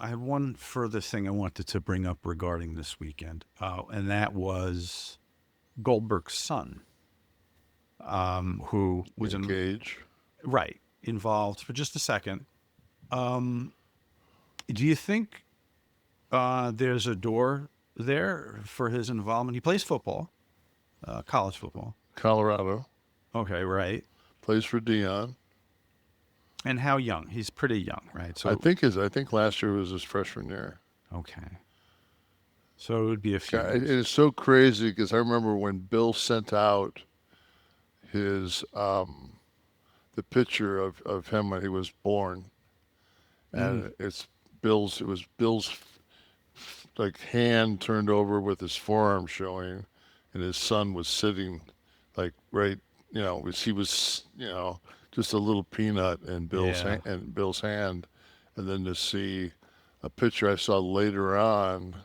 I have one further thing I wanted to bring up regarding this weekend, and that was Goldberg's son, who was Engage. involved for just a second. Um, do you think there's a door there for his involvement? He plays football, college football. Colorado. Okay, right. Plays for Dion. And how young? He's pretty young, right? So, I think last year was his freshman year. okay. So it would be a few God, it years. is so crazy because I remember when Bill sent out his the picture of him when he was born, Mm, and it was Bill's like hand turned over with his forearm showing, and his son was sitting like right, he was just a little peanut in yeah. Bill's hand, and then to see a picture I saw later on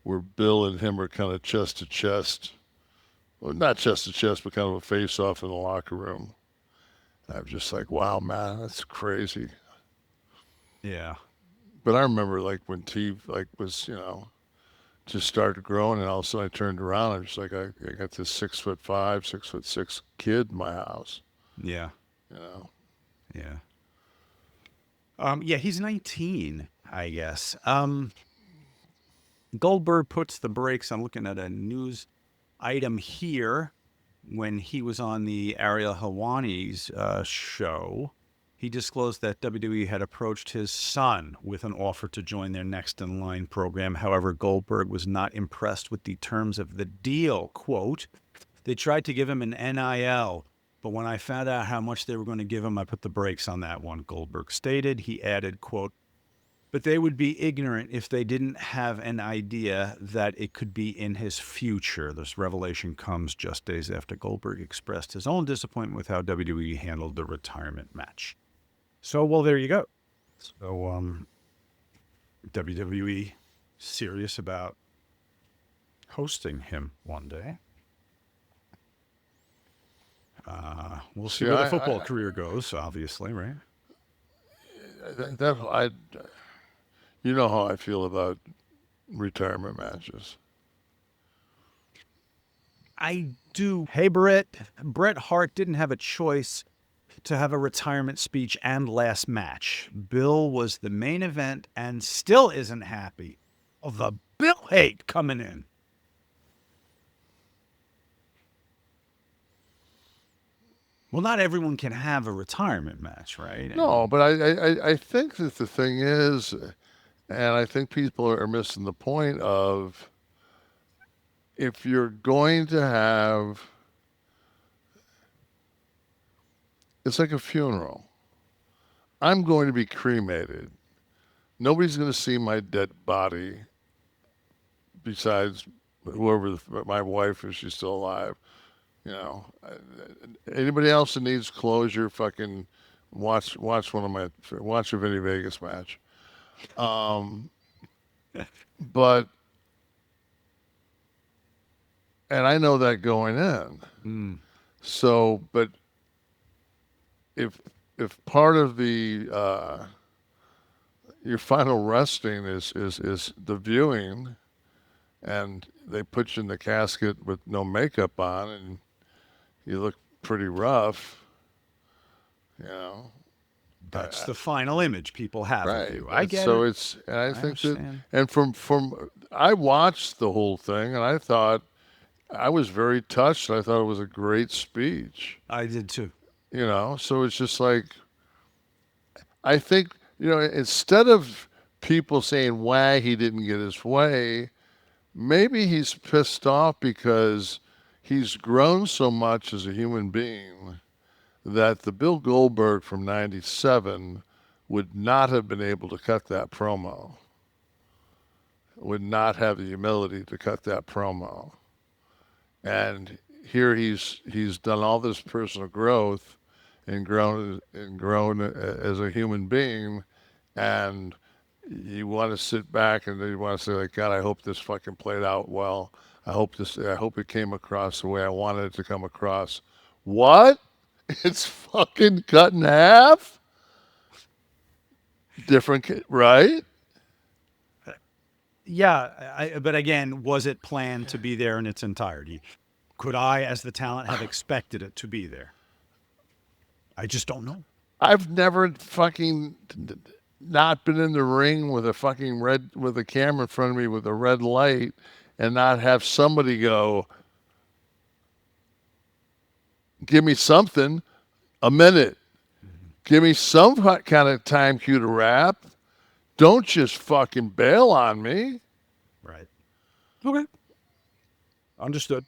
where Bill and him are kind of chest to chest, well, not chest to chest, but kind of a face off in the locker room. I'm just like, wow, man, that's crazy. Yeah. But I remember like when T like was just started growing, and all of a sudden I turned around. I'm just like, I got this 6'5", 6'6" kid in my house. Yeah. You know, Yeah. Yeah, he's 19, I guess. Goldberg puts the brakes. I'm looking at a news item here when he was on the Ariel Helwani's show. He disclosed that WWE had approached his son with an offer to join their Next in Line program. However, Goldberg was not impressed with the terms of the deal. Quote, they tried to give him an NIL, but when I found out how much they were going to give him, I put the brakes on that one, Goldberg stated. He added, quote, but they would be ignorant if they didn't have an idea that it could be in his future. This revelation comes just days after Goldberg expressed his own disappointment with how WWE handled the retirement match. So, well, there you go. So, WWE serious about hosting him one day. We'll see see, where the football career goes, obviously, right? that I you know how I feel about retirement matches. I do. Hey, Brett. Bret Hart didn't have a choice to have a retirement speech and last match. Bill was the main event and still isn't happy. Oh, the Bill hate coming in. Well, not everyone can have a retirement match, right? I No, mean, but I think that the thing is, and I think people are missing the point of if you're going to have, it's like a funeral. I'm going to be cremated. Nobody's going to see my dead body besides my wife, if she's still alive. You know, anybody else that needs closure, fucking watch a Vinny Vegas match. Um, but and I know that going in. mm, So, but if part of the your final resting is the viewing, and they put you in the casket with no makeup on, and you look pretty rough, you know. that's the final image people have of Right. you. I That's get so it. it's and I I think that understand. and from I watched the whole thing and I thought I was very touched. I thought it was a great speech. I did too. So it's just like I think, instead of people saying why he didn't get his way, maybe he's pissed off because he's grown so much as a human being that the Bill Goldberg from 97 would not have been able to cut that promo, would not have the humility to cut that promo. And here he's done all this personal growth and grown as a human being, and you want to sit back and you want to say like, God, I hope this fucking played out well. I hope it came across the way I wanted it to come across. What? It's fucking cut in half? Different, right? Yeah, but again, was it planned to be there in its entirety? Could I, as the talent, have expected it to be there? I just don't know. I've never fucking not been in the ring with a camera in front of me with a red light and not have somebody go, give me something, a minute. Give me some kind of time cue to rap. Don't just fucking bail on me. Right. Okay. Understood.